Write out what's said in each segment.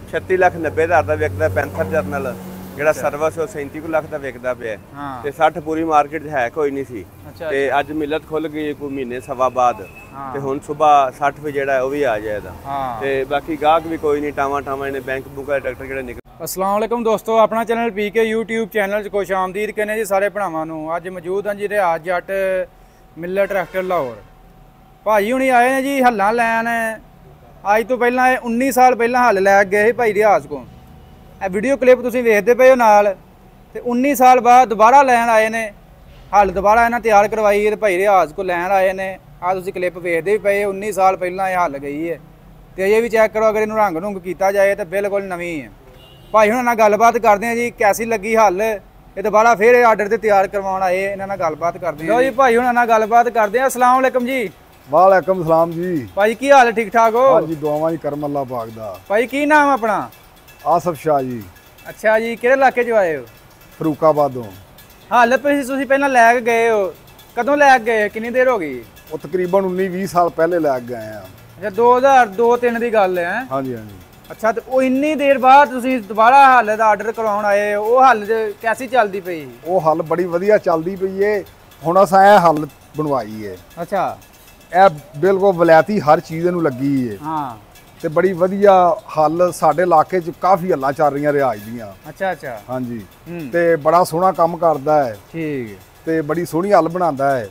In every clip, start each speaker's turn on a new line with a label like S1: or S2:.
S1: 36,90,000 ਦਾ ਵਿਕਦਾ। Panther general ਜਿਹੜਾ service ਉਹ 37 ਲੱਖ ਦਾ ਵਿਕਦਾ ਪਿਆ ਤੇ 60 ਪੂਰੀ ਮਾਰਕੀਟ 'ਚ ਹੈ ਕੋਈ ਨਹੀਂ ਸੀ ਤੇ ਅੱਜ ਮਿਲਤ ਖੁੱਲ ਗਈ ਕੋਈ ਮਹੀਨੇ ਸਵਾ ਬਾਅਦ ਤੇ ਹੁਣ ਸਵੇਰ 60 ਵੀ ਜਿਹੜਾ ਉਹ ਵੀ ਆ ਜਾਏਗਾ ਤੇ ਬਾਕੀ ਗਾਹਕ ਵੀ ਕੋਈ ਨਹੀਂ। ਟਾਵਾਂ ਇਹਨੇ ਬੈਂਕ ਬੁੱਕ ਵਾਲੇ ਟਰੈਕਟਰ ਜਿਹੜੇ ਨਿਕਲ।
S2: अस्सलाम वालेकुम दोस्तों, अपना चैनल पीके यूट्यूब चैनल च खुश आमदीद कहने जी सारे भरावां नूं। अज मौजूद हाँ जी रियाज जट मिलर ट्रैक्टर लाहौर। भाजी हुणी आए ने जी हल्लां लैन। अज तो पहलां 19 साल पहलां हल लै गए भाई रियाज को। ਇਹ ਵੀਡੀਓ ਕਲਿੱਪ ਤੁਸੀਂ ਵੇਖਦੇ ਪਏ ਹੋ ਨਾਲ ਤੇ 19 ਸਾਲ ਬਾਅਦ ਦੁਬਾਰਾ ਲੈਣ ਆਏ ਨੇ ਹਲ। ਦੁਬਾਰਾ ਇਹਨਾਂ ਤਿਆਰ ਕਰਵਾਈ ਤੇ ਭਾਈ ਰਿਆਜ਼ ਕੋ ਲੈਣ ਆਏ ਨੇ। ਆ ਤੁਸੀਂ ਕਲਿੱਪ ਵੇਖਦੇ ਵੀ ਪਏ 19 ਸਾਲ ਪਹਿਲਾਂ ਇਹ ਹਲ ਗਈ ਹੈ ਤੇ ਅਜੇ ਵੀ ਚੈੱਕ ਕਰੋ। ਅਗਰ ਇਹਨੂੰ ਰੰਗ ਰੁੰਗ ਕੀਤਾ ਜਾਏ ਤਾਂ ਬਿਲਕੁਲ ਨਵੀਂ ਹੈ। ਭਾਈ ਹੁਣ ਨਾਲ ਗੱਲਬਾਤ ਕਰਦੇ ਆ ਜੀ ਕੈਸੀ ਲੱਗੀ ਹਲ। ਇਹ ਦੁਬਾਰਾ ਫਿਰ ਆਰਡਰ ਤੇ ਤਿਆਰ ਕਰਵਾਉਣ ਆਏ, ਇਹਨਾਂ ਨਾਲ ਗੱਲਬਾਤ ਕਰਦੇ ਆ ਜੀ। ਭਾਈ ਹੁਣ ਨਾਲ ਗੱਲਬਾਤ ਕਰਦੇ ਆ। अस्सलाम वालेकुम जी।
S3: वालेकुम सलाम जी।
S2: ਭਾਈ ਕੀ ਹਾਲ ਠੀਕ ਠਾਕ ਹੋ?
S3: हाँ जी दुआवां जी करम अल्लाह पाक दा।
S2: ਭਾਈ ਕੀ ਨਾਮ ਆਪਣਾ?
S3: आसफ शाह जी।
S2: ਅੱਛਾ ਜੀ, ਕਿਹੜੇ ਇਲਾਕੇ ਚੋਂ ਆਏ ਹੋ?
S3: फरूकाबादों।
S2: ਹਲ ਤੁਸੀਂ ਪਹਿਲਾਂ ਲੈ ਕੇ ਗਏ ਹੋ, ਕਦੋਂ ਲੈ ਕੇ ਗਏ, ਕਿੰਨੀ ਦੇਰ ਹੋ ਗਈ?
S3: वो तकरीबन 19-20 साल पहले लैके गए हैं।
S2: ਅੱਛਾ 2002-3 ਦੀ ਗੱਲ ਹੈ।
S3: हाँ जी हाँ जी।
S2: ਅੱਛਾ ਤੇ ਉਹ ਇੰਨੀ ਦੇਰ ਬਾਅਦ ਤੁਸੀਂ ਦੁਬਾਰਾ ਹੱਲ ਦਾ ਆਰਡਰ ਕਰਵਾਉਣ ਆਏ, ਉਹ ਹੱਲ ਕੈਸੀ ਚੱਲਦੀ ਪਈ?
S3: ਉਹ ਹੱਲ ਬੜੀ ਵਧੀਆ ਚੱਲਦੀ ਪਈ ਏ। ਹੁਣ ਅਸਾਂ ਇਹ ਹੱਲ ਬਣਵਾਈ ਏ।
S2: ਅੱਛਾ
S3: ਇਹ ਬਿਲਕੁਲ ਵਲੈਤੀ ਹਰ ਚੀਜ਼ ਨੂੰ ਲੱਗੀ ਏ।
S2: ਹਾਂ
S3: ਤੇ ਬੜੀ ਵਧੀਆ ਹੱਲ ਸਾਡੇ ਇਲਾਕੇ 'ਚ ਕਾਫੀ ਹੱਲਾਂ ਚੱਲ ਰਹੀਆਂ ਰਿਆਜ ਦੀਆਂ।
S2: ਅੱਛਾ ਅੱਛਾ
S3: ਹਾਂਜੀ ਤੇ ਬੜਾ ਸੋਹਣਾ ਕੰਮ ਕਰਦਾ ਹੈ।
S2: ਠੀਕ
S3: ਤੇ ਬੜੀ ਸੋਹਣੀ ਹੱਲ ਬਣਾਉਂਦਾ ਹੈ।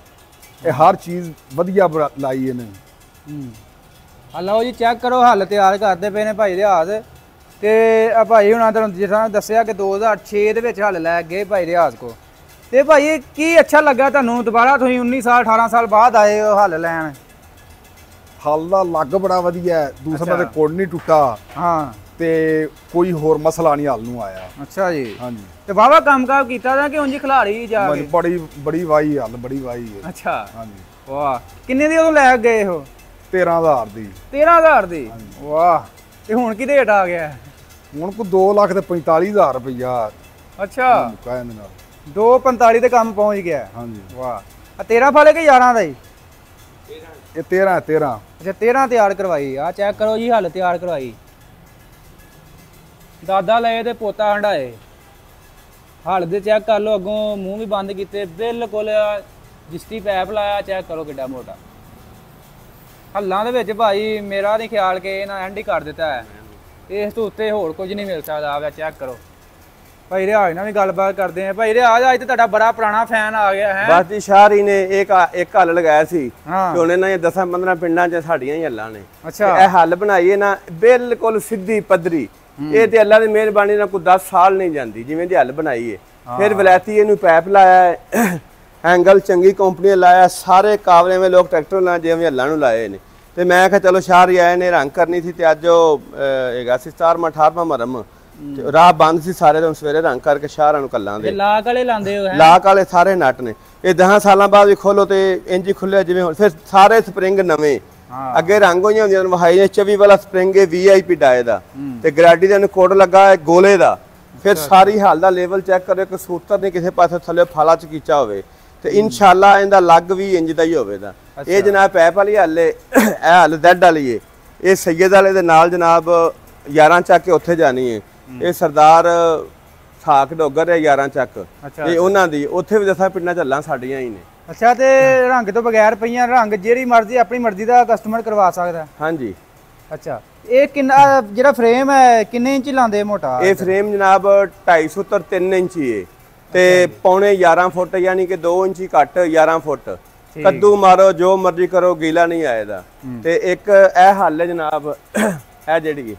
S3: ਇਹ ਹਰ ਚੀਜ਼ ਵਧੀਆ ਲਾਈ ਇਹਨੇ।
S2: ਲਓ ਜੀ ਚੈੱਕ ਕਰੋ, ਹੱਲ ਤਿਆਰ ਕਰਦੇ ਪਏ ਨੇ ਭਾਈ ਰਿਆਜ਼ ਤੇ ਆ ਭਾਈ ਹੁਣਾਂ ਤੁਹਾਨੂੰ ਜਿੱਦਾਂ ਦੱਸਿਆ ਕਿ 2006 ਦੇ ਵਿੱਚ ਹੱਲ ਲੈ ਗਏ ਭਾਈ ਰਿਆਜ਼ ਕੋ। ਤੇ ਭਾਈ ਕੀ ਅੱਛਾ ਲੱਗਾ ਤੁਹਾਨੂੰ ਦੁਬਾਰਾ ਤੁਸੀਂ 19 ਸਾਲ 18 ਸਾਲ ਬਾਅਦ ਆਏ ਹੋ ਹੱਲ ਲੈਣ?
S3: ਹੱਲ ਦਾ ਲੱਗ ਬੜਾ ਵਧੀਆ ਹੈ। ਦੂਸਰਾ ਤੇ ਕੋਡ ਨਹੀਂ ਟੁੱਟਾ।
S2: ਹਾਂ ਤੇ
S3: ਕੋਈ ਹੋਰ ਮਸਲਾ ਨਹੀਂ ਹੱਲ ਨੂੰ ਆਇਆ।
S2: ਅੱਛਾ ਜੀ।
S3: ਹਾਂਜੀ ਤੇ
S2: ਵਾਹਵਾ ਕੰਮਕਾਰ ਕੀਤਾ ਤਾਂ ਕਿ ਉਂਝ ਖਿਲਾੜੀ ਜਾ ਕੇ?
S3: ਬੜੀ ਵਾਈ ਹੱਲ ਬੜੀ ਵਾਈ ਹੈ।
S2: ਅੱਛਾ
S3: ਹਾਂਜੀ।
S2: ਵਾਹ ਕਿੰਨੇ ਦੀ ਉਦੋਂ ਲੈ ਗਏ ਹੋ?
S3: 13,000 ਦੀ।
S2: 13,000 ਦੀ? ਵਾਹ ਤੇ ਹੁਣ ਕੀ ਰੇਟ ਆ ਗਿਆ?
S3: ਹੁਣ ਕੋ 2,45,000 ਰੁਪਇਆ।
S2: ਅੱਛਾ
S3: ਕਹਿੰਦੇ ਨਾਲ
S2: 245 ਤੇ ਕੰਮ ਪਹੁੰਚ ਗਿਆ।
S3: ਹਾਂਜੀ।
S2: ਵਾਹ ਆ 13 ਫਾਲੇ ਕਿ 11 ਦਾ ਹੀ?
S3: ਇਹ 13
S2: ਅੱਛਾ 13 ਤਿਆਰ ਕਰਵਾਈ। ਆ ਚੈੱਕ ਕਰੋ ਜੀ ਹੱਲ ਤਿਆਰ ਕਰਵਾਈ। ਦਾਦਾ ਲਏ ਤੇ ਪੋਤਾ ਹੰਡਾਏ। ਹੱਲ ਦੇ ਚੈੱਕ ਕਰ ਲਓ, ਅੱਗੋਂ ਮੂੰਹ ਵੀ ਬੰਦ ਕੀਤੇ ਬਿਲਕੁਲ। ਜਿਸਤੀ ਪੈਪ ਲਾਇਆ, ਚੈੱਕ ਕਰੋ ਕਿੱਡਾ ਮੋਟਾ। ਹੱਲਾਂ ਦੇ ਵਿੱਚ ਭਾਈ ਮੇਰਾ ਨਹੀਂ ਖਿਆਲ ਕਿ ਇਹਨਾਂ ਐਂਡ ਹੀ ਕਰ ਦਿੱਤਾ ਹੈ। ਇਸ ਤੋਂ ਉੱਤੇ ਹੋਰ ਕੁਝ ਨਹੀਂ ਮਿਲ ਸਕਦਾ। ਆ ਚੈੱਕ ਕਰੋ। ਭਾਈ ਰਿਆਜ਼ ਨਾਲ ਵੀ ਗੱਲਬਾਤ ਕਰਦੇ ਆ। ਭਾਈ ਰਿਆਜ਼ ਅੱਜ ਤੇ ਤੁਹਾਡਾ ਬੜਾ ਪੁਰਾਣਾ ਫੈਨ ਆ ਗਿਆ ਹੈ।
S1: ਬਸ ਜੀ ਸ਼ਾਹਰੀ ਨੇ ਇੱਕ ਹੱਲ ਲਗਾਇਆ ਸੀ ਕਿ ਉਹਨੇ ਨਾ 10-15 ਪਿੰਡਾਂ 'ਚ ਸਾਡੀਆਂ ਹੀ ਹੱਲਾਂ ਨੇ।
S2: ਅੱਛਾ
S1: ਇਹ ਹੱਲ ਬਣਾਈਏ ਨਾ ਬਿਲਕੁਲ ਸਿੱਧੀ ਪੱਧਰੀ। ਇਹ ਤੇ ਅੱਲਾ ਦੀ ਮਿਹਰਬਾਨੀ ਨਾਲ ਕੋਈ 10 ਸਾਲ ਨਹੀਂ ਜਾਂਦੀ ਜਿਵੇਂ ਦੀ ਹੱਲ ਬਣਾਈਏ। ਫਿਰ ਵਲੈਤੀ ਇਹਨੂੰ ਪੈਪ ਲਾਇਆ, ਐਂਗਲ ਚੰਗੀ ਕੰਪਨੀ ਲਾਇਆ, ਸਾਰੇ ਕਾਬਲੇ ਵਿੱਚ ਲੋਕ ਟਰੈਕਟਰ ਨਾਲ ਜਿਵੇਂ ਹੱਲਾਂ ਨੂੰ ਲਾਏ ਨੇ। ਤੇ ਮੈਂ ਕਿਹਾ ਚਲੋ ਸ਼ਾਹਰੀ ਆਏ ਨੇ ਰੰਗ ਕਰਨੀ ਸੀ ਤੇ ਅੱਜ ਉਹ ਹੈਗਾ ਸੀ 18ਵਾਂ ਮਰਮ ਤੇ ਰਾਹ ਬੰਦ ਸੀ ਸਾਰੇ। ਤੋਂ ਸਵੇਰੇ ਰੰਗ ਕਰਕੇ ਸ਼ਾਹਰਾਂ ਨੂੰ ਕੱਲਾਂ ਦੇ
S2: ਲਾਕ ਵਾਲੇ ਲਾਉਂਦੇ ਹੋ?
S1: ਲਾਕ ਵਾਲੇ ਸਾਰੇ ਨਟ ਨੇ। ਇਹ 10 ਸਾਲਾਂ ਬਾਅਦ ਵੀ ਖੋਲੋ ਤੇ ਇੰਜ ਹੀ ਖੁੱਲਿਆ ਜਿਵੇਂ ਹੁਣ। ਫਿਰ ਸਾਰੇ ਸਪਰਿੰਗ ਨਵੇਂ, ਅੱਗੇ ਰੰਗ ਹੋਈਆਂ ਹੁੰਦੀਆਂ ਵਹਾਈ ਨੇ। 24 ਵਾਲਾ ਸਪਰਿੰਗ ਹੈ VIP ਡਾਏ ਦਾ ਤੇ ਗ੍ਰੈਡੀ ਦਾ ਕੋਡ ਲੱਗਾ ਹੈ ਗੋਲੇ ਦਾ। ਫਿਰ ਸਾਰੀ ਹਾਲ ਦਾ ਲੈਵਲ ਚੈੱਕ ਕਰਿਓ ਕਿ ਸੂਤਰ ਨੇ ਕਿਸੇ ਪਾਸੇ ਥੱਲੇ ਫਾਲਾ ਚ ਕੀਤਾ ਹੋਵੇ ਤੇ ਇਨਸ਼ਾਅੱਲਾ ਇਹਦਾ ਲੱਗ ਵੀ ਇੰਜ ਦਾ ਹੀ ਹੋਵੇਗਾ। ਇਹ ਜਨਾਬ ਪੈਪ ਵਾਲੀ ਹੱਲ ਹੈ। ਇਹ ਹੱਲ ਜ਼ੈਡ ਵਾਲੀ ਹੈ। ਇਹ ਸੈयद ਵਾਲੇ ਦੇ ਨਾਲ ਜਨਾਬ 11 ਚੱਕ ਕੇ ਉੱਥੇ ਜਾਣੀ ਹੈ। ਇਹ ਸਰਦਾਰ ਸਾਕ ਡੋਗਰ ਹੈ 11 ਚੱਕ। ਇਹ ਉਹਨਾਂ ਦੀ ਉੱਥੇ ਵੀ 10 ਪਿੰਡਾਂ ਚੱਲਾਂ ਸਾਡੀਆਂ ਹੀ ਨੇ।
S2: ਅੱਛਾ ਤੇ ਰੰਗ ਤੋਂ ਬਗੈਰ ਪਈਆਂ ਰੰਗ ਜਿਹੜੀ ਮਰਜ਼ੀ ਆਪਣੀ ਮਰਜ਼ੀ ਦਾ ਕਸਟਮਰ ਕਰਵਾ ਸਕਦਾ?
S1: ਹਾਂਜੀ।
S2: ਅੱਛਾ ਇਹ ਕਿੰਨਾ ਜਿਹੜਾ ਫਰੇਮ ਹੈ ਕਿੰਨੇ ਇੰਚ ਲਾਉਂਦੇ ਮੋਟਾ?
S1: ਇਹ ਫਰੇਮ ਜਨਾਬ 250 ਤੋਂ 3 ਇੰਚੀ ਹੈ ਤੇ ਪੌਣੇ 11 ਫੁੱਟ ਯਾਨੀ ਕਿ 2 ਇੰਚੀ ਘੱਟ 11 ਫੁੱਟ। ਕੱਦੂ ਮਾਰੋ ਜੋ ਮਰਜ਼ੀ ਕਰੋ ਗੀਲਾ ਨਹੀਂ ਆਏਗਾ। ਤੇ ਇੱਕ ਇਹ ਹੱਲ ਹੈ ਜਨਾਬ, ਇਹ ਜਿਹੜੀ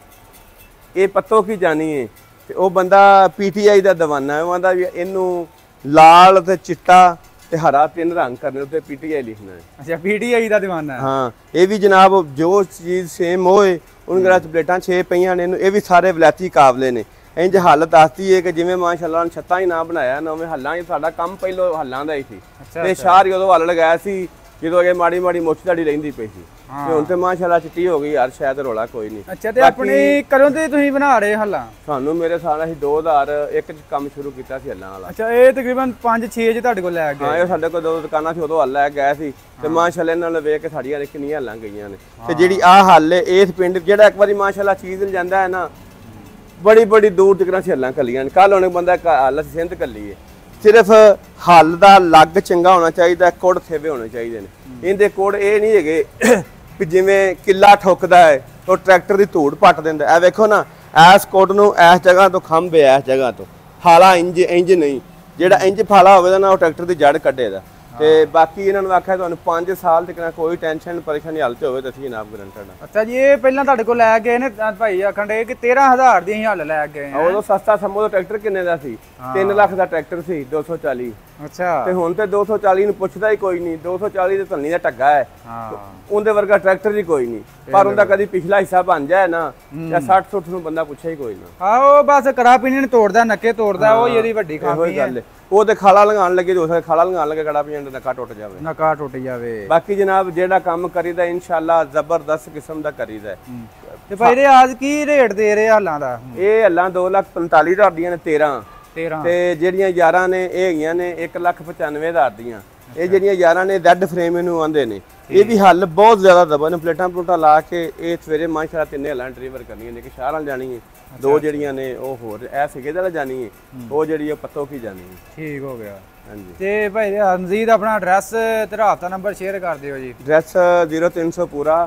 S1: ਇਹ ਪੱਤੋ ਕੀ ਜਾਣੀ ਹੈ ਤੇ ਉਹ ਬੰਦਾ PTI ਦਾ ਦੀਵਾਨਾ ਹੈ। ਉਹ ਆਂਦਾ ਵੀ ਇਹਨੂੰ ਲਾਲ ਤੇ ਚਿੱਟਾ ਤੇ ਹਰਾ 3 ਰੰਗ ਕਰਨੇ ਉੱਤੇ PTI ਲਿਖਣਾ ਹੈ। ਅੱਛਾ PTI ਦਾ ਦੀਵਾਨਾ ਹੈ। ਹਾਂ ਇਹ ਵੀ ਜਨਾਬ ਜੋ ਚੀਜ਼ ਸੇਮ ਹੋਏ ਉਹਨਾਂ ਦੇ ਪਲੇਟਾਂ 6 ਪਈਆਂ ਨੇ। ਇਹਨੂੰ ਇਹ ਵੀ ਸਾਰੇ ਵਲੈਤੀ ਕਾਬਲੇ ਨੇ। ਇੰਜ ਹੱਲ ਦੱਸਦੀ ਹੈ ਕਿ ਜਿਵੇਂ ਮਾਸ਼ਾਅੱਲਾ ਨੇ ਛੱਤਾਂ ਹੀ ਨਾ ਬਣਾਇਆ ਨਾ ਉਵੇਂ ਹੱਲਾਂ ਹੀ। ਸਾਡਾ ਕੰਮ ਪਹਿਲੋਂ ਹੱਲਾਂ ਦਾ ਹੀ ਸੀ ਤੇ ਸ਼ਾਹਰੀ ਉਦੋਂ ਹੱਲ ਲਗਾਇਆ ਸੀ ਜਦੋਂ ਅਗੇ ਮਾੜੀ ਮਾੜੀ ਮੁੱਛ ਤੁਹਾਡੀ ਰਹਿੰਦੀ ਪਈ ਸੀ ਤੇ ਹੁਣ ਤੇ ਮਾਸ਼ਾਅੱਲਾ ਚਿੱਟੀ ਹੋ ਗਈ ਯਾਰ। ਸ਼ਾਇਦ ਰੋਲਾ ਕੋਈ ਨਹੀਂ। ਅੱਛਾ ਤੇ ਆਪਣੀ ਕਦੋਂ ਤੇ ਤੁਸੀਂ ਬਣਾ ਰਹੇ ਹੱਲਾਂ? ਸਾਨੂੰ ਮੇਰੇ ਸਾਲ ਅਸੀਂ 2001 ਚ ਕੰਮ ਸ਼ੁਰੂ ਕੀਤਾ ਸੀ ਹੱਲਾਂ ਵਾਲਾ। ਅੱਛਾ ਇਹ ਤਕਰੀਬਨ 5-6 ਚ ਤੁਹਾਡੇ ਕੋਲ ਲੈ ਗਏ? ਹਾਂ ਇਹ ਸਾਡੇ ਕੋਲ 2 ਦੁਕਾਨਾਂ ਸੀ ਉਦੋਂ ਹੱਲ ਲੈ ਗਏ ਸੀ ਤੇ ਮਾਸ਼ਾਅੱਲਾ ਇਹਨਾਂ ਨਾਲ ਵੇਖ ਕੇ ਸਾਡੀਆਂ ਕਿੰਨੀਆਂ ਹੱਲਾਂ ਗਈਆਂ ਨੇ। ਤੇ ਜਿਹੜੀ ਆਹ ਹੱਲ ਹੈ ਇਸ ਪਿੰਡ ਜਿਹੜਾ ਇੱਕ ਵਾਰੀ ਮਾਸ਼ਾਅੱਲਾ ਚੀਜ਼ ਮਿਲ ਜਾਂਦਾ ਹੈ ਨਾ ਬੜੀ ਬੜੀ ਦੂਰ ਤੱਕ ਅਸੀਂ ਹੱਲਾਂ ਕੱਲੀਆਂ ਨੇ। ਕੱਲ ਉਹਨੇ ਬੰਦਾ ਹੱਲ ਅਸੀਂ ਸਿੰਧ ਕੱਲੀ ਹੈ। ਸਿਰਫ ਹੱਲ ਦਾ ਲੱਗ ਚੰਗਾ ਹੋਣਾ ਚਾਹੀਦਾ, ਕੁੜ ਥੇਵੇ ਹੋਣੇ ਚਾਹੀਦੇ ਨੇ। ਇਹਦੇ ਕੁੜ ਇਹ ਨਹੀਂ ਹੈਗੇ ਕਿ ਜਿਵੇਂ ਕਿੱਲਾ ਠੁੱਕਦਾ ਹੈ ਉਹ ਟਰੈਕਟਰ ਦੀ ਧੂੜ ਪੱਟ ਦਿੰਦਾ। ਇਹ ਵੇਖੋ ਨਾ, ਐਸ ਕੁੜ ਨੂੰ ਇਸ ਜਗ੍ਹਾ ਤੋਂ ਖੰਭੇ, ਇਸ ਜਗ੍ਹਾ ਤੋਂ ਫਾਲਾ ਇੰਜ ਨਹੀਂ, ਜਿਹੜਾ ਇੰਜ ਫਾਲਾ ਹੋਵੇਗਾ ਨਾ ਉਹ ਟਰੈਕਟਰ ਦੀ ਜੜ ਕੱਢੇਗਾ। ਤੇ ਬਾਕੀ ਇਹਨਾਂ ਨੂੰ ਆਖਿਆ ਤੁਹਾਨੂੰ 5 ਸਾਲ ਤੱਕ ਨਾ ਕੋਈ ਟੈਨਸ਼ਨ ਪਰੇਸ਼ਾਨੀ ਹੱਲ ਤੇ ਹੋਵੇ ਤਾਂ ਅਸੀਂ ਜਨਾਬ ਗਰੰਟਡ ਆ।
S2: ਅੱਛਾ ਜੀ, ਇਹ ਪਹਿਲਾਂ ਤੁਹਾਡੇ ਕੋਲ ਲੈ ਗਏ ਨੇ ਭਾਈ ਆਖਣ ਦੇ ਕਿ 13000 ਦੀ ਅਸੀਂ ਹੱਲ ਲੈ ਗਏ ਆ।
S1: ਉਦੋਂ ਸਸਤਾ ਸਮੋ ਦਾ ਟਰੈਕਟਰ ਕਿੰਨੇ ਦਾ ਸੀ? 3 ਲੱਖ ਦਾ ਟਰੈਕਟਰ ਸੀ 240।
S2: ਅੱਛਾ, ਤੇ
S1: ਹੁਣ ਤੇ 240 ਨੂੰ ਪੁੱਛਦਾ ਹੀ ਕੋਈ ਨਹੀਂ। 240 ਤੇ ਧੰਨੀ ਦਾ ਟੱਗਾ ਹੈ,
S2: ਹਾਂ
S1: ਉਹਦੇ ਵਰਗਾ ਟਰੈਕਟਰ ਹੀ ਕੋਈ ਨਹੀਂ। ਪਰ ਉਹਦਾ ਕਦੀ ਪਿਛਲਾ ਹਿੱਸਾ ਬਣ ਜਾਏ ਨਾ ਜਾਂ 60-60 ਨੂੰ ਬੰਦਾ ਪੁੱਛੇ ਹੀ ਕੋਈ ਨਾ।
S2: ਆਹੋ ਬਸ ਕੜਾ ਪੀਣੀ ਨੂੰ ਤੋੜਦਾ, ਨੱਕੇ ਤੋੜਦਾ, ਉਹ ਇਹਦੀ ਵੱਡੀ ਖਾਮੀ ਹੈ।
S1: ਉਹ ਤੇ ਖਾਲਾ ਲਗਾਉਣ ਲੱਗੇ, ਜੋ ਖਾਲਾ ਲਗਾਉਣ ਲੱਗੇ ਕੜਾ ਪੀਣ ਦਾ ਨੱਕਾ ਟੁੱਟ ਜਾਵੇ,
S2: ਨੱਕਾ ਟੁੱਟ ਜਾਵੇ।
S1: ਬਾਕੀ ਜਨਾਬ ਜਿਹੜਾ ਕੰਮ ਕਰੀਦਾ ਇਨਸ਼ਾਅੱਲਾ ਜ਼ਬਰਦਸਤ ਕਿਸਮ ਦਾ ਕਰੀਦਾ।
S2: ਤੇ ਭਾਈ ਰਿਆਜ਼ ਕੀ ਰੇਟ ਦੇ ਰਹੇ ਹੱਲਾਂ ਦਾ?
S1: ਇਹ ਹੱਲਾਂ 2,45,000 ਦੀਆਂ ਨੇ 13 ਤੇ ਜਿਹੜੀਆਂ 11 ਨੇ ਇਹ ਹੈਗੀਆਂ ਨੇ 1,95,000 ਦੀਆਂ। ਇਹ ਜਿਹੜੀਆਂ 11 ਨੇ ਡੈਡ ਫਰੇਮ ਇਹਨੂੰ ਆਂਦੇ ਨੇ। ਇਹ ਵੀ ਹੱਲ ਬਹੁਤ ਜ਼ਿਆਦਾ ਦਬਾ ਨੇ, ਪਲੇਟਾਂ ਪਲੂਟਾਂ ਲਾ ਕੇ ਇਹ ਸਵੇਰੇ ਮਾਸ਼ਾਅੱਲਾ 3 ਹੱਲਾਂ ਡਿਲੀਵਰ ਕਰਨੀਆਂ ਨੇ ਕਿ ਸ਼ਹਿਰ ਵਾਲ ਜਾਣੀ ਹੈ। 2 ਜਿਹੜੀਆਂ ਨੇ ਉਹ ਹੋਰ ਐ ਸਿਗੇ ਦਾ ਜਾਣੀ ਹੈ, ਉਹ ਜਿਹੜੀ ਪੱਤੋ ਕੀ ਜਾਣੀ ਹੈ। ਠੀਕ
S2: ਹੋ ਗਿਆ।
S1: ਹਾਂਜੀ
S2: ਤੇ ਭਾਈ ਮਜ਼ੀਦ ਆਪਣਾ ਐਡਰੈਸ ਤੇ ਰਾਬਤਾ ਨੰਬਰ ਸ਼ੇਅਰ ਕਰ ਦਿਓ ਜੀ।
S1: ਐਡਰੈਸ 0300 ਪੂਰਾ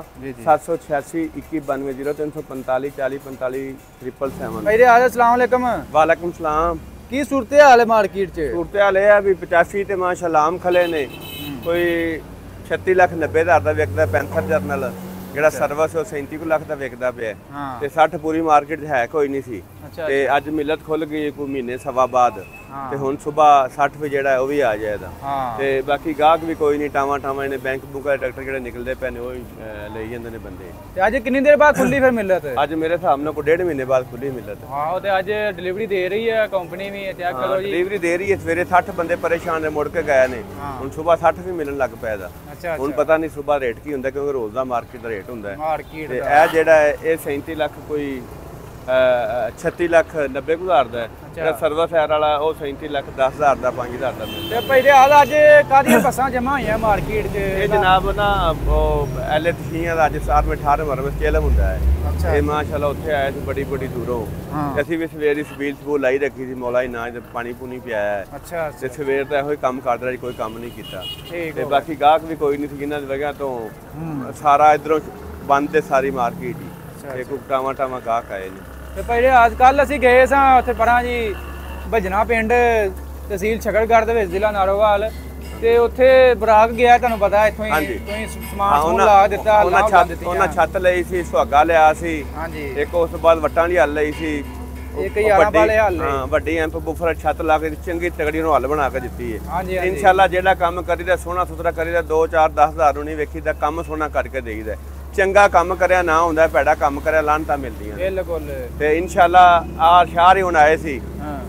S1: 786 2192 0345 40 45 777।
S2: ਭਾਈ ਰਿਆਜ਼ अस्सलाम वालेकुम।
S1: ਵਾਲੇਕੁਮ ਸਲਾਮ।
S2: ਕੀ ਸੂਰਤ ਹਾਲ ਹੈ ਮਾਰਕੀਟ 'ਚ?
S1: ਸੂਰਤ ਹਾਲ ਇਹ ਆ ਵੀ 85 ਤੇ ਮਾਸ਼ਾਅੱਲਾ ਆਮ ਖਲੇ ਨੇ। ਕੋਈ 36,90,000 ਦਾ ਵਿਕਦਾ ਪੈਂਥਰ ਜਰਨਲ, ਜਿਹੜਾ ਸਰਵਿਸ ਉਹ 37 ਲੱਖ ਦਾ ਵਿਕਦਾ ਪਿਆ ਤੇ 60 ਪੂਰੀ ਮਾਰਕੀਟ 'ਚ ਹੈ ਕੋਈ ਨਹੀਂ ਸੀ। ਤੇ ਅੱਜ ਮਿਲਤ ਖੁੱਲ ਗਈ ਕੋਈ ਮਹੀਨੇ ਸਵਾ ਬਾਅਦ ਤੇ ਹੁਣ ਸਵੇਰ 60 ਵੀ ਜਿਹੜਾ ਉਹ ਵੀ ਆ ਜਾਏਗਾ। ਤੇ ਬਾਕੀ ਗਾਹਕ ਵੀ ਕੋਈ ਨਹੀਂ, ਟਾਵਾਂ ਇਹਨੇ ਬੈਂਕ ਬੁੱਕ ਦੇ ਟਰੈਕਟਰ ਜਿਹੜੇ ਨਿਕਲਦੇ ਪਏ ਨੇ ਉਹ ਲਈ ਜਾਂਦੇ ਨੇ ਬੰਦੇ।
S2: ਤੇ ਅੱਜ ਕਿੰਨੀ ਦੇਰ ਬਾਅਦ ਖੁੱਲੀ ਫਿਰ ਮਿਲਤ?
S1: ਅੱਜ ਮੇਰੇ ਹਿਸਾਬ ਨਾਲ ਕੋਈ 1.5 ਮਹੀਨੇ ਬਾਅਦ ਖੁੱਲੀ ਮਿਲਤ।
S2: ਹਾਂ, ਉਹ ਤੇ ਅੱਜ ਡਿਲੀਵਰੀ ਦੇ ਰਹੀ ਹੈ ਕੰਪਨੀ ਵੀ, ਚੈੱਕ ਕਰੋ ਜੀ।
S1: ਡਿਲੀਵਰੀ ਦੇ ਰਹੀ ਹੈ। ਸਵੇਰੇ 60 ਬੰਦੇ ਪਰੇਸ਼ਾਨ ਨੇ, ਮੁੜ ਕੇ ਗਏ ਨੇ। ਹੁਣ ਸਵੇਰ 60 ਵੀ ਮਿਲਣ ਲੱਗ ਪਿਆ ਦਾ। ਹੁਣ ਪਤਾ ਨਹੀਂ ਸਵੇਰ ਰੇਟ ਕੀ ਹੁੰਦਾ, ਕਿਉਂਕਿ ਰੋਜ਼ ਦਾ ਮਾਰਕੀਟ ਦਾ ਰੇਟ ਹੁੰਦਾ ਹੈ। ਤੇ ਇਹ ਜਿਹੜਾ ਹੈ ਇਹ 37 ਲੱਖ ਕੋਈ 36 ਲੱਖ 90,000 ਦਾ ਹੈ। ਜਿਹੜਾ ਸਰਵਿਸ ਹੈਰ ਵਾਲਾ ਉਹ 37 ਲੱਖ 10,000 ਦਾ 5,000 ਦਾ ਮਿਲਦਾ।
S2: ਤੇ ਭਾਈ ਰਿਆਜ਼ ਅੱਜ ਕਾਹਦੀਆਂ ਬੱਸਾਂ ਜਮਾ ਹੋਈਆਂ ਮਾਰਕੀਟ 'ਚ?
S1: ਇਹ ਜਨਾਬ ਨਾ ਉਹ ਐਲਏ ਤਸ਼ੀਆਂ ਦਾ ਅੱਜ 18 ਮਰਮਸ ਚੇਲਮ ਹੁੰਦਾ ਹੈ। ਇਹ ਮਾਸ਼ਾਅੱਲਾ ਉੱਥੇ ਆਏ ਸੀ ਬੜੀ ਦੂਰੋਂ। ਅਸੀਂ ਵੀ ਸਵੇਰ ਦੀ ਸਬੂਲ ਲਾਈ ਰੱਖੀ ਸੀ, ਮੌਲਾ ਹੀ ਨਾ ਪਾਣੀ ਪੂਣੀ ਪਿਆਇਆ ਹੈ। ਤੇ ਸਵੇਰ ਦਾ ਇਹੋ ਹੀ ਕੰਮ ਕਰਦਾ ਰਿਹਾ, ਕੋਈ ਕੰਮ ਨਹੀਂ ਕੀਤਾ। ਤੇ ਬਾਕੀ ਗਾਹਕ ਵੀ ਕੋਈ ਨਹੀਂ ਸੀ, ਜਿਨ੍ਹਾਂ ਦੀ ਵਜ੍ਹਾ ਤੋਂ ਸਾਰਾ ਇਧਰੋਂ ਬੰਦ ਤੇ ਸਾਰੀ ਮਾਰਕੀਟ ਹੀ ਤੇ ਕੋਈ ਟਾਵਾਂ ਗਾਹਕ ਆਏ ਨੇ।
S2: ਤੇ ਭਾਈ ਅੱਜ ਕੱਲ ਅਸੀਂ ਗਏ ਸਾਂ ਉੱਥੇ ਪਰਾਂ ਜੀ ਭਜਨਾ ਪਿੰਡ, ਤਹਿਸੀਲ ਸ਼ਕਰਗੜ੍ਹ ਦੇ ਵਿੱਚ, ਜ਼ਿਲ੍ਹਾ ਨਾਰੋਵਾਲ। ਤੇ ਉੱਥੇ ਬਰਾਕ ਗਿਆ, ਤੁਹਾਨੂੰ ਪਤਾ ਇੱਥੋਂ ਹੀ ਸਮਾਨ ਲਾ ਦਿੱਤਾ।
S1: ਉਹਨਾਂ ਛੱਤ ਲਈ ਸੀ, ਸੁਹਾਗਾ ਲਿਆ ਸੀ। ਇੱਕ ਉਸ ਤੋਂ ਬਾਅਦ ਵੱਟਾਂ ਦੀ ਹੱਲ ਲਈ ਸੀ।
S2: ਇੱਕ 11 ਵਾਲੇ ਹੱਲ,
S1: ਵੱਡੀ ਐਂਪ ਬੁਫਰ ਛੱਤ ਲਾ ਕੇ ਚੰਗੀ ਤਗੜੀ ਨੂੰ ਹੱਲ ਬਣਾ ਕੇ ਦਿੱਤੀ ਹੈ। ਇਨਸ਼ਾਅੱਲਾ ਜਿਹੜਾ ਕੰਮ ਕਰੀਦਾ ਸੋਹਣਾ ਸੁਥਰਾ ਕਰੀਦਾ, 2 4 10,000 ਨੂੰ ਨਹੀਂ ਵੇਖੀਦਾ, ਕੰਮ ਸੋਹਣਾ ਕਰਕੇ ਦੇਈਦਾ। ਚੰਗਾ ਕੰਮ ਕਰਿਆ ਨਾ ਹੁੰਦਾ, ਭੈੜਾ ਕੰਮ ਕਰਿਆ ਲਾਹਨਤਾਂ ਮਿਲਦੀਆਂ
S2: ਬਿਲਕੁਲ। ਤੇ
S1: ਇਨਸ਼ਾਅੱਲਾ ਆ ਸ਼ਾਹਰ ਹੀ ਹੁਣ ਆਏ ਸੀ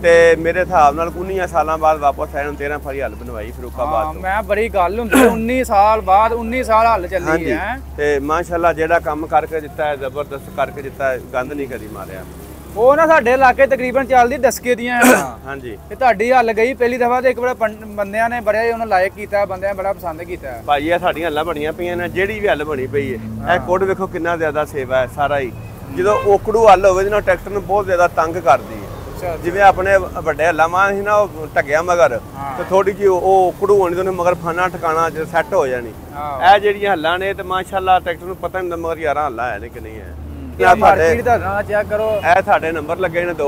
S1: ਤੇ ਮੇਰੇ ਹਿਸਾਬ ਨਾਲ 19 ਸਾਲਾਂ ਬਾਅਦ ਵਾਪਸ ਆਏ ਨੂੰ 13 ਫਰੀ ਹੱਲ ਬਣਵਾਈ ਫਰੂਕਾਬਾਦ ਤੋਂ।
S2: ਮੈਂ ਬੜੀ ਗੱਲ ਹੁੰਦੀ 19 ਸਾਲ ਬਾਅਦ 19 ਸਾਲ ਹੱਲ ਚੱਲੀ ਹੈ।
S1: ਤੇ ਮਾਸ਼ਾਅੱਲਾ ਜਿਹੜਾ ਕੰਮ ਕਰਕੇ ਦਿੱਤਾ ਹੈ ਜ਼ਬਰਦਸਤ ਕਰਕੇ ਦਿੱਤਾ ਹੈ, ਗੰਦ ਨਹੀਂ ਕਦੀ ਮਾਰਿਆ।
S2: ਉਹ ਨਾ ਸਾਡੇ ਇਲਾਕੇ ਤਕਰੀਬਨ ਚੱਲਦੀ ਡਸਕੇ ਦੀਆਂ।
S1: ਹਾਂਜੀ,
S2: ਤੇ ਤੁਹਾਡੀ ਹੱਲ ਗਈ ਪਹਿਲੀ ਦਫਾ ਤੇ ਇੱਕ ਬੜਾ ਬੰਦਿਆਂ ਨੇ ਬੜਾ ਉਹਨਾਂ ਲਾਇਕ ਕੀਤਾ, ਬੰਦਿਆਂ ਨੇ ਬੜਾ ਪਸੰਦ ਕੀਤਾ।
S1: ਭਾਈ ਇਹ ਸਾਡੀਆਂ ਹੱਲਾਂ ਬਣੀਆਂ ਪਈਆਂ ਨੇ, ਜਿਹੜੀ ਵੀ ਹੱਲ ਬਣੀ ਪਈ ਹੈ। ਇਹ ਕੋਡ ਵੇਖੋ ਕਿੰਨਾ ਜ਼ਿਆਦਾ ਸੇਵਾ ਹੈ ਸਾਰਾ ਹੀ। ਜਦੋਂ ਓਕੜੂ ਹੱਲ ਹੋਵੇ ਨਾ ਟਰੈਕਟਰ ਨੂੰ ਬਹੁਤ ਜ਼ਿਆਦਾ ਤੰਗ ਕਰਦੀ ਹੈ। ਜਿਵੇਂ ਆਪਣੇ ਵੱਡੇ ਹੱਲਾਂ ਮਾਂ ਸੀ ਨਾ, ਉਹ ਟੱਗਿਆ ਮਗਰ ਤੇ ਥੋੜੀ ਜਿਹੀ ਉਹ ਓਕੜੂ ਹੋਣੀ ਤੇ ਉਹਨੇ ਮਗਰ ਫਾਨਾ ਟਿਕਾਣਾ ਸੈੱਟ ਹੋ ਜਾਣੀ। ਇਹ ਜਿਹੜੀਆਂ ਹੱਲਾਂ ਨੇ ਤੇ ਮਾਸ਼ਾਅੱਲਾ ਟਰੈਕਟਰ ਨੂੰ ਪਤਾ ਨਹੀਂ ਹੁੰਦਾ ਮਗਰ 11 ਹੱਲਾਂ ਹੈ ਨੇ ਕਿ ਨਹੀਂ ਹੈ।
S2: ਮਾਰਕੀਟ ਦਾ ਨਾਂ ਚੈੱਕ ਕਰੋ।
S1: ਇਹ ਸਾਡੇ ਨੰਬਰ ਲੱਗੇ ਨੇ 2,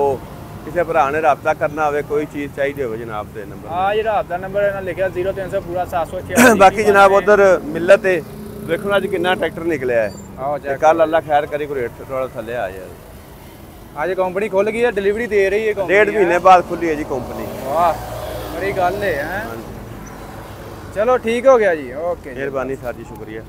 S1: ਕਿਸੇ ਭਰਾ ਨੇ ਰਾਬਤਾ ਕਰਨਾ ਹੋਵੇ, ਕੋਈ ਚੀਜ਼ ਚਾਹੀਦੀ ਹੋਵੇ ਜਨਾਬ ਦੇ ਨੰਬਰ।
S2: ਹਾਂ, ਇਹ ਰਾਬਤਾ ਨੰਬਰ ਇਹਨਾਂ ਲਿਖਿਆ 0300 ਪੂਰਾ 786।
S1: ਬਾਕੀ ਜਨਾਬ ਉਧਰ ਮਿਲਤ ਹੈ, ਵੇਖੋ ਅੱਜ ਕਿੰਨਾ ਟਰੈਕਟਰ ਨਿਕਲਿਆ ਹੈ। ਆਓ ਚੈੱਕ, ਕੱਲ ਅੱਲਾ ਖੈਰ ਕਰੇ ਕੋਈ ਰੇਟ ਥੋੜਾ ਥੱਲੇ ਆ ਯਾਰ।
S2: ਅੱਜ ਕੰਪਨੀ ਖੁੱਲ ਗਈ ਹੈ, ਡਿਲੀਵਰੀ ਦੇ ਰਹੀ ਹੈ ਕੰਪਨੀ।
S1: 1.5 ਮਹੀਨੇ ਬਾਅਦ ਖੁੱਲੀ ਹੈ ਜੀ ਕੰਪਨੀ।
S2: ਵਾਹ, ਬੜੀ ਗੱਲ ਹੈ। ਚਲੋ ਠੀਕ ਹੋ ਗਿਆ ਜੀ, ਓਕੇ,
S1: ਮਿਹਰਬਾਨੀ ਸਰ ਜੀ, ਸ਼ੁਕਰੀਆ।